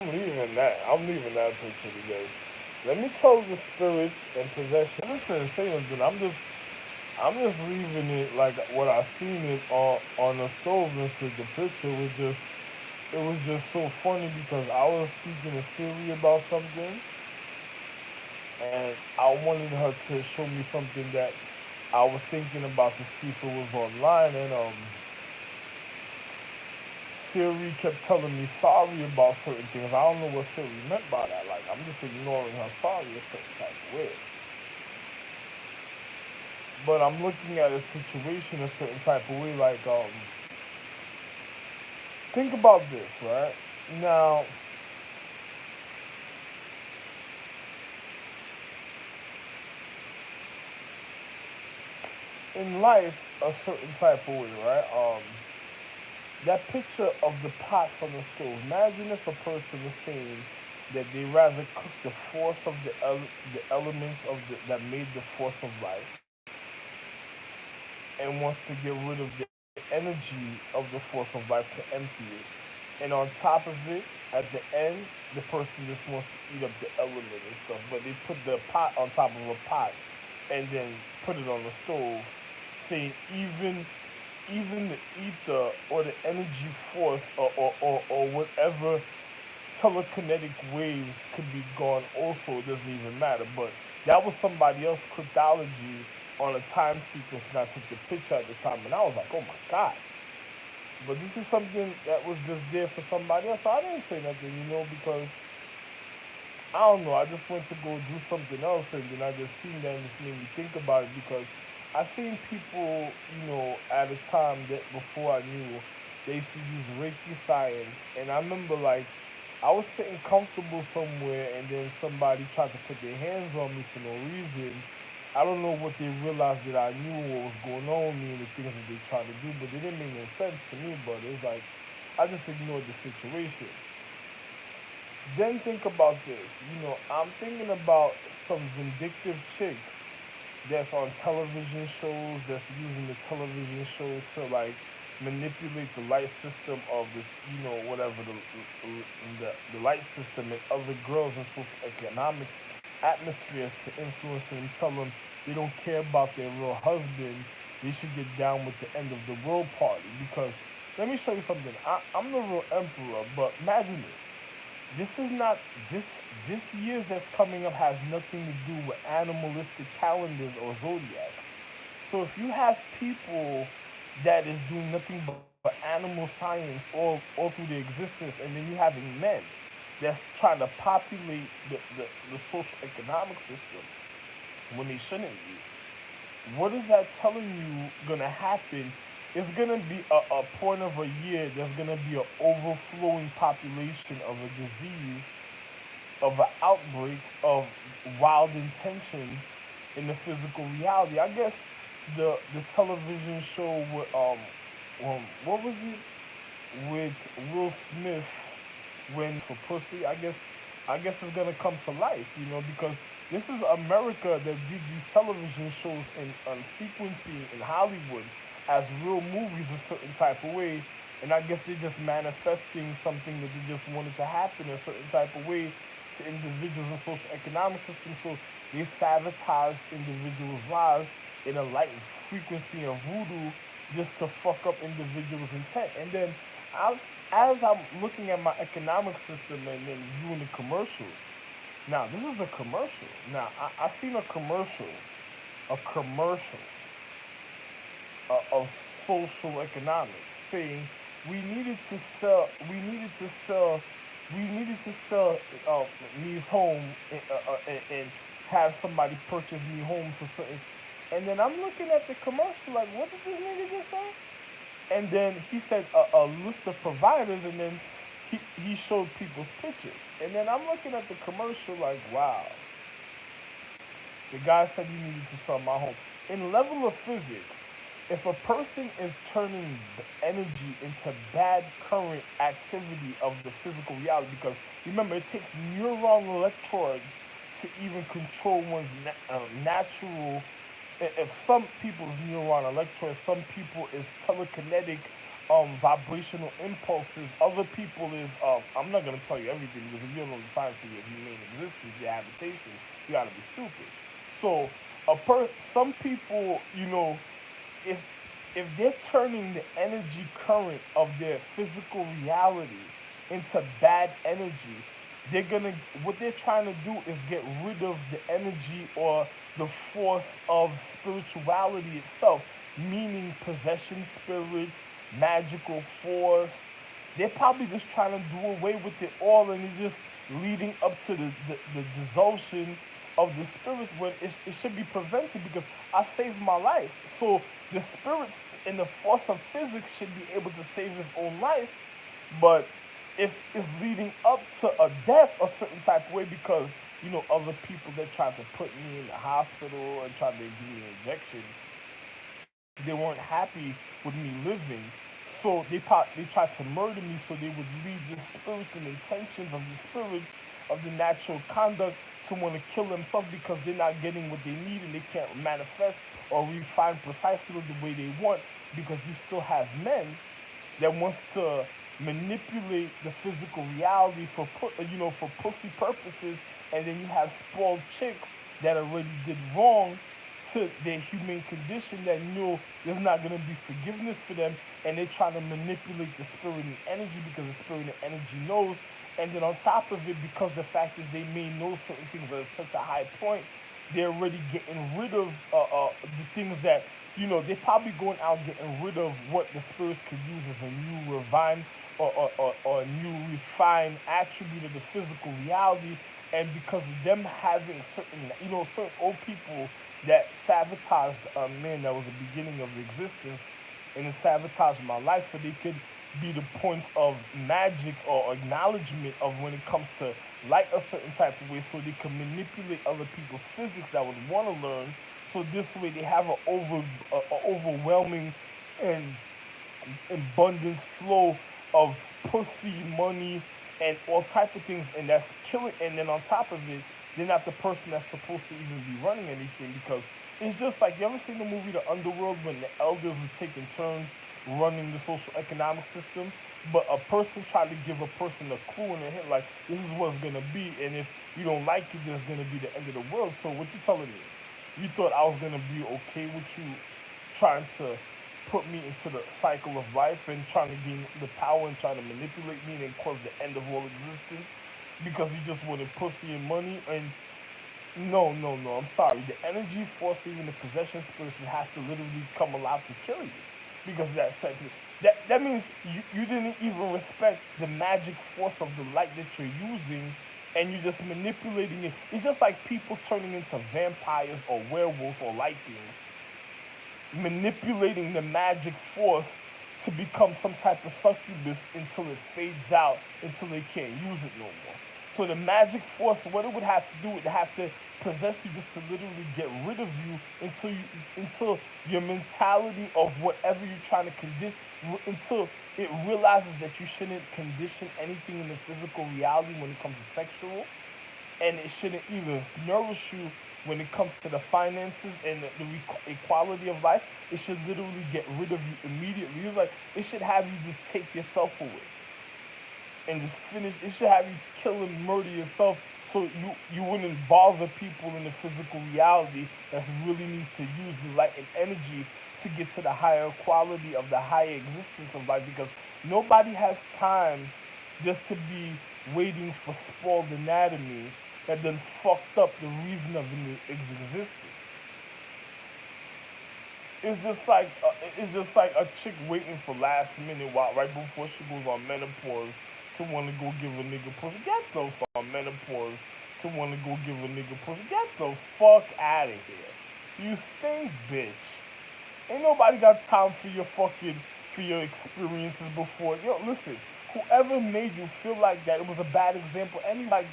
I'm leaving that picture because let me tell the spirits and possession. Listen, say nothing. I'm just leaving it like what I seen it on the stove and said the picture was just it was just so funny because I was speaking to Siri about something and I wanted her to show me something that I was thinking about to see if it was online and Siri kept telling me sorry about certain things. I don't know what Siri meant by that. Like I'm just ignoring her sorry a certain type of way. But I'm looking at a situation a certain type of way. Like think about this, right? Now in life, a certain type of way, right? That picture of the pots on the stove. Imagine if a person was saying that they rather cook the force of the elements of that made the force of life and wants to get rid of the energy of the force of life to empty it. And on top of it, at the end, the person just wants to eat up the element and stuff. But they put the pot on top of a pot and then put it on the stove, saying even the ether or the energy force or whatever telekinetic waves could be gone also, it doesn't even matter. But that was somebody else's cryptology on a time sequence, and I took the picture at the time, and I was like, oh my god. But this is something that was just there for somebody else. So I didn't say nothing, because I don't know. I just went to go do something else, and then I just seen that, and it made me think about it because I seen people, at a time that before I knew, they used to use Reiki science, and I remember like I was sitting comfortable somewhere, and then somebody tried to put their hands on me for no reason. I don't know what they realized that I knew what was going on with me and the things that they tried to do, but it didn't make no sense to me. But it was like I just ignored the situation. Then think about this. I'm thinking about some vindictive chicks that's on television shows that's using the television show to like manipulate the light system of the whatever the light system and other girls in socioeconomic atmospheres to influence them and tell them they don't care about their real husband. They should get down with the end of the world party because let me show you something. I'm the real emperor, but imagine this. This is not this year's that's coming up has nothing to do with animalistic calendars or zodiacs. So if you have people that is doing nothing but animal science all through their existence, and then you having men that's trying to populate the social economic system when they shouldn't be, what is that telling you gonna happen? It's gonna be a point of a year. There's gonna be an overflowing population of a disease, of an outbreak of wild intentions in the physical reality. I guess the television show with what was it with Will Smith when for pussy. I guess it's gonna come to life, because this is America that did these television shows in sequencing in Hollywood as real movies a certain type of way, and I guess they're just manifesting something that they just wanted to happen a certain type of way to individuals and social economic systems. So they sabotage individuals' lives in a light frequency of voodoo just to fuck up individuals' intent. And then I, as I'm looking at my economic system and then viewing the commercials, now this is a commercial. Now I seen a commercial of social economics saying we needed to sell me's home and have somebody purchase me home for certain. And then I'm looking at the commercial like, what did this nigga just say? And then he said a list of providers, and then he showed people's pictures. And then I'm looking at the commercial like, wow, the guy said he needed to sell my home. In level of physics, if a person is turning the energy into bad current activity of the physical reality, because remember, it takes neuron electrodes to even control one's natural. If some people's neuron electrodes, some people is telekinetic vibrational impulses. Other people is I'm not gonna tell you everything because if you don't know the science of your humane existence, your habitation, you gotta be stupid. So some people, if they're turning the energy current of their physical reality into bad energy, they're gonna what they're trying to do is get rid of the energy or the force of spirituality itself, meaning possession spirits, magical force. They're probably just trying to do away with it all, and it's just leading up to the dissolution of the spirits when it should be prevented because I saved my life. So the spirits in the force of physics should be able to save his own life, but if it's leading up to a death a certain type of way because other people that tried to put me in the hospital and tried to give me injections, they weren't happy with me living, so they tried to murder me so they would lead the spirits and intentions of the spirits of the natural conduct to want to kill themselves because they're not getting what they need and they can't manifest or refine precisely the way they want because you still have men that wants to manipulate the physical reality for pussy purposes, and then you have spoiled chicks that already did wrong to their human condition that know there's not going to be forgiveness for them, and they're trying to manipulate the spirit and energy because the spirit and energy knows. And then on top of it, because the fact is they may know certain things at such a high point, they're already getting rid of the things that they're probably going out getting rid of what the spirits could use as a new refined or a new refined attribute of the physical reality. And because of them having certain old people that sabotaged a man that was the beginning of existence and it sabotaged my life so they could be the points of magic or acknowledgement of when it comes to like a certain type of way so they can manipulate other people's physics that would want to learn, so this way they have a overwhelming and abundance flow of pussy money and all type of things, and that's killing. And then on top of it, they're not the person that's supposed to even be running anything because it's just like, you ever seen the movie The Underworld when the elders were taking turns running the social economic system, but a person tried to give a person a clue in the hint like this is what's gonna be, and if you don't like it, there's gonna be the end of the world. So what you telling me? You thought I was gonna be okay with you trying to put me into the cycle of life and trying to gain the power and trying to manipulate me and cause the end of all existence because you just wanted pussy and money? And no, no, no, I'm sorry. The energy force, even the possession spirits, would have to literally come alive to kill you because of that second. That means you didn't even respect the magic force of the light that you're using, and you're just manipulating it. It's just like people turning into vampires or werewolves or light beings, manipulating the magic force to become some type of succubus until it fades out, until they can't use it no more. So the magic force, what it would have to do, it would have to possess you just to literally get rid of you until your mentality of whatever you're trying to condition, until it realizes that you shouldn't condition anything in the physical reality when it comes to sexual, and it shouldn't even nourish you when it comes to the finances and the equality of life. It should literally get rid of you immediately. It's like it should have you just take yourself away and just finish. It should have you kill and murder yourself so you wouldn't bother people in the physical reality that really needs to use the light and energy to get to the higher quality of the higher existence of life, because nobody has time just to be waiting for spoiled anatomy that then fucked up the reason of its existence. It's just like a chick waiting for last minute while right before she goes on menopause to want to go give a nigga pussy. Get the fuck on menopause to want to go give a nigga pussy. Get the fuck out of here. You stink, bitch. Ain't nobody got time for your experiences before. Yo, listen. Whoever made you feel like that, it was a bad example. Anyway.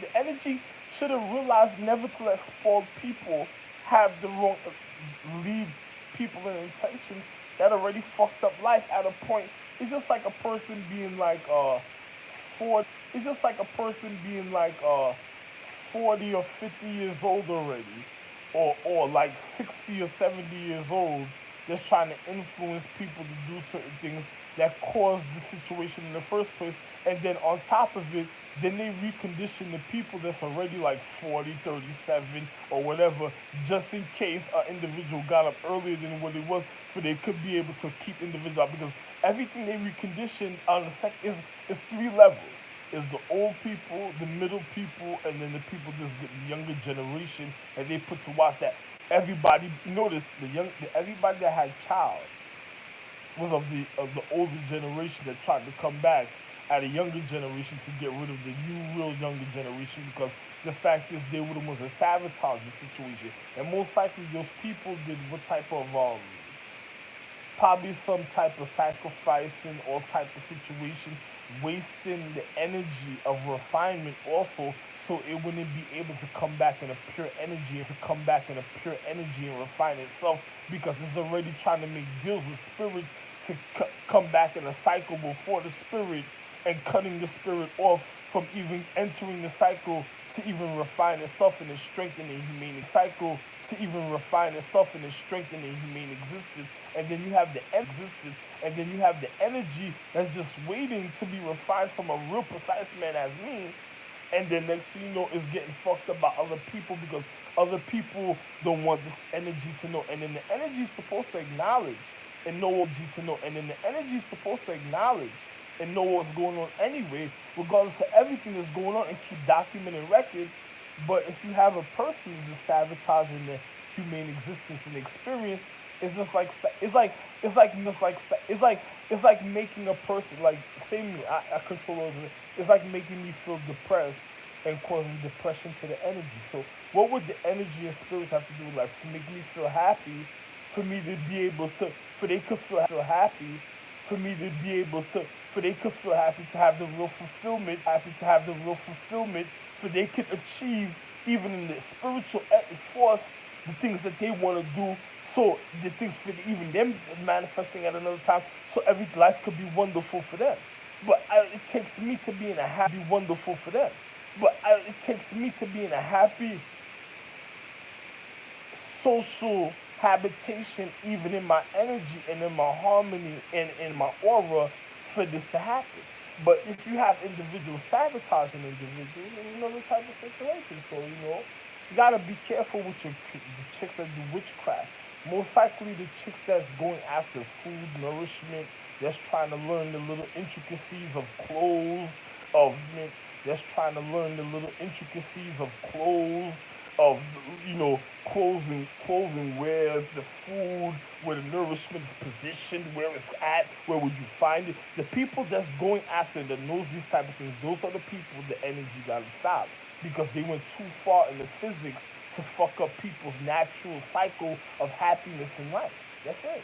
The energy should have realized never to let spoiled people have the wrong lead people in intentions that already fucked up life at a point. It's just like a person being like 40 or 50 years old already, or like 60 or 70 years old, that's trying to influence people to do certain things that caused the situation in the first place. And then on top of it, then they recondition the people that's already like 40, 37, or whatever, just in case an individual got up earlier than what it was, so they could be able to keep individuals out. Because everything they reconditioned on the is three levels. Is the old people, the middle people, and then the people just get the younger generation, and they put to watch that. Everybody notice everybody that had child was of the older generation that tried to come back at a younger generation to get rid of the new real younger generation, because the fact is they would have was a sabotaging situation. And most likely those people did what type of probably some type of sacrificing or type of situation, wasting the energy of refinement also, so it wouldn't be able to come back in a pure energy and to come back in a pure energy and refine itself, because it's already trying to make deals with spirits to come back in a cycle before the spirit, and cutting the spirit off from even entering the cycle to even refine itself in its strength in the humane cycle, to even refine itself in its strength in the humane existence. And then you have the existence, and then you have the energy that's just waiting to be refined from a real precise man as me. And then next thing you know, it's getting fucked up by other people, because other people don't want this energy to know. And then the energy is supposed to acknowledge and know what energy to know. And then the energy is supposed to acknowledge and know what's going on anyway, regardless of everything that's going on, and keep documenting records. But if you have a person who's just sabotaging the humane existence and experience, it's just like it's like making a person, like, say me, I control those. It's like making me feel depressed and causing depression to the energy. So what would the energy and spirits have to do with life to make me feel happy? For me to be able to, for they could feel happy, for me to be able to, for they could feel happy to have the real fulfillment, so they could achieve even in the spiritual force the things that they want to do. So the things for even them manifesting at another time, so every life could be wonderful for them. But it takes me to be in a happy, wonderful for them. But it takes me to be in a happy social habitation, even in my energy and in my harmony and in my aura, for this to happen. But if you have individuals sabotaging individuals, then you know the type of situation. So, you gotta be careful with the chicks that do witchcraft. Most likely the chicks that's going after food, nourishment, that's trying to learn the little intricacies of clothes, of that's trying to learn the little intricacies of clothes, of clothing, where's the food, where the nourishment is positioned, where it's at, where would you find it. The people that's going after that knows these type of things, those are the people the energy gotta stop, because they went too far in the physics to fuck up people's natural cycle of happiness in life. That's it.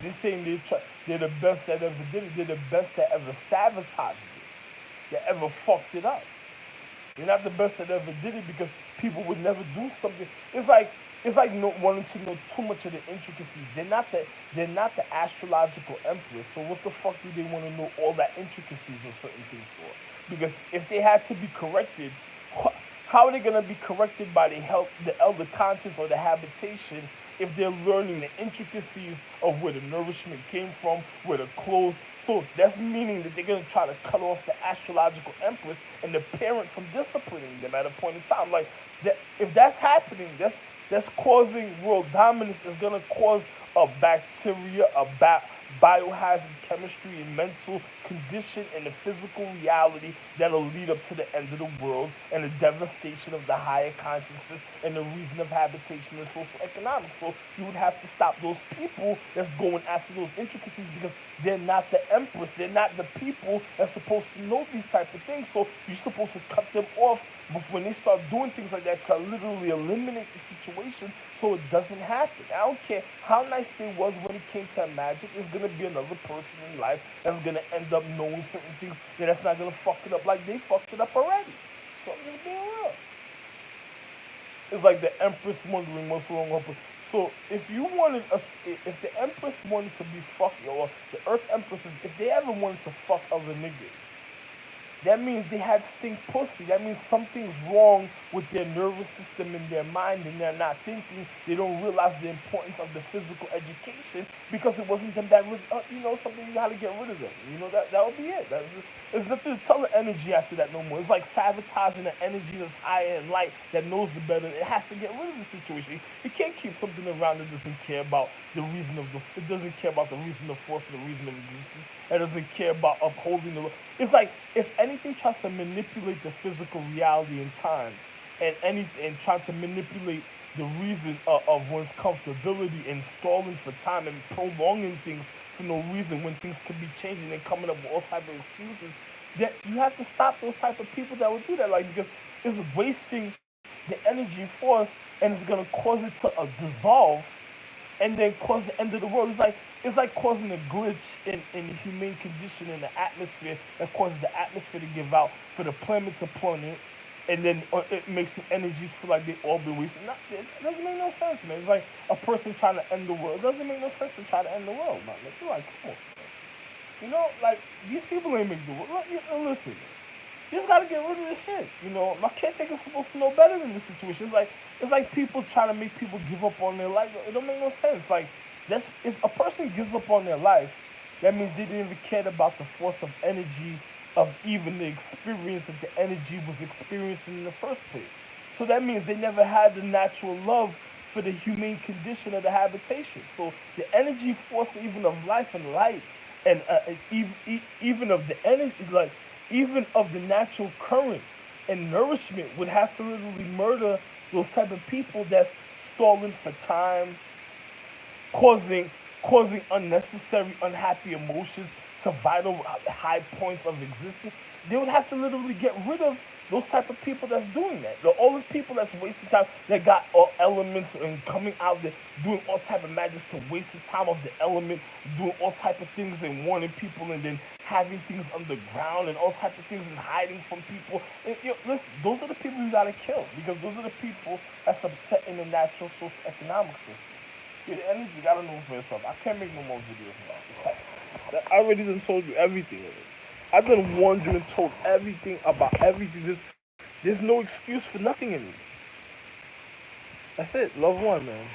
They're saying they're the best that ever did it. They're the best that ever sabotaged it, that ever fucked it up. They're not the best that ever did it, because people would never do something. It's like not wanting to know too much of the intricacies. They're not the astrological empress. So what the fuck do they want to know all that intricacies of certain things for? Because if they had to be corrected, how are they gonna be corrected by the elder conscience or the habitation, if they're learning the intricacies of where the nourishment came from, where the clothes. So that's meaning that they're gonna try to cut off the astrological empress and the parent from disciplining them at a point in time. Like that, if that's happening, that's causing world dominance. It's gonna cause a bacteria, biohazard chemistry and mental condition and the physical reality that'll lead up to the end of the world and the devastation of the higher consciousness and the reason of habitation and social economics. So you would have to stop those people that's going after those intricacies, because they're not the empress. They're not the people that's supposed to know these type of things. So you're supposed to cut them off when they start doing things like that, to literally eliminate the situation so it doesn't happen. I don't care how nice they was when it came to magic. It's gonna be another person in life that's gonna end up knowing certain things that's not gonna fuck it up like they fucked it up already. So I'm just being real. It's like the Empress wondering what's wrong with her. So if the Empress wanted to be fucked, or the Earth Empresses, if they ever wanted to fuck other niggas, that means they had stink pussy. That means something's wrong with their nervous system and their mind, and they're not thinking. They don't realize the importance of the physical education because it wasn't them that really, something you got to get rid of them. That would be it. There's nothing to tell the energy after that no more. It's like sabotaging the energy that's higher and light that knows the better. It has to get rid of the situation. You can't keep something around that doesn't care about the reason of the. It doesn't care about the reason of force, the reason of existence. It doesn't care about upholding the. It's like if anything tries to manipulate the physical reality and time, and trying to manipulate the reason of one's comfortability and stalling for time and prolonging things for no reason when things could be changing and coming up with all type of excuses, that you have to stop those type of people that would do that. Like because it's wasting the energy force and it's gonna cause it to dissolve and then cause the end of the world. It's like causing a glitch in the humane condition in the atmosphere that causes the atmosphere to give out for the planet to plummet, and then it makes the energies feel like they all been wasted. It doesn't make no sense, man. It's like a person trying to end the world. It doesn't make no sense to try to end the world, man. Like, you're like, come on, man. Like these people ain't make the world. Listen, you just gotta get rid of this shit. My caretaker's supposed to know better than this situation. It's like people trying to make people give up on their life. It don't make no sense. Like that's if a person gives up on their life, that means they didn't even care about the force of energy of even the experience that the energy was experiencing in the first place. So that means they never had the natural love for the humane condition of the habitation. So the energy force even of life and light and even of the energy, like even of the natural current and nourishment would have to literally murder those type of people that's stalling for time, causing causing unnecessary unhappy emotions to vital high points of existence. They would have to literally get rid of those type of people that's doing that. All the people that's wasting time that got all elements and coming out there doing all type of madness to waste the time of the element, doing all type of things and warning people and then having things underground and all type of things and hiding from people. And, listen, those are the people you gotta kill because those are the people that's upsetting the natural social economic system. Yeah, the energy you gotta know for yourself. I can't make no more videos about this. I already done told you everything. I've done warned you and told everything about everything. There's no excuse for nothing in me. That's it. Love one, man.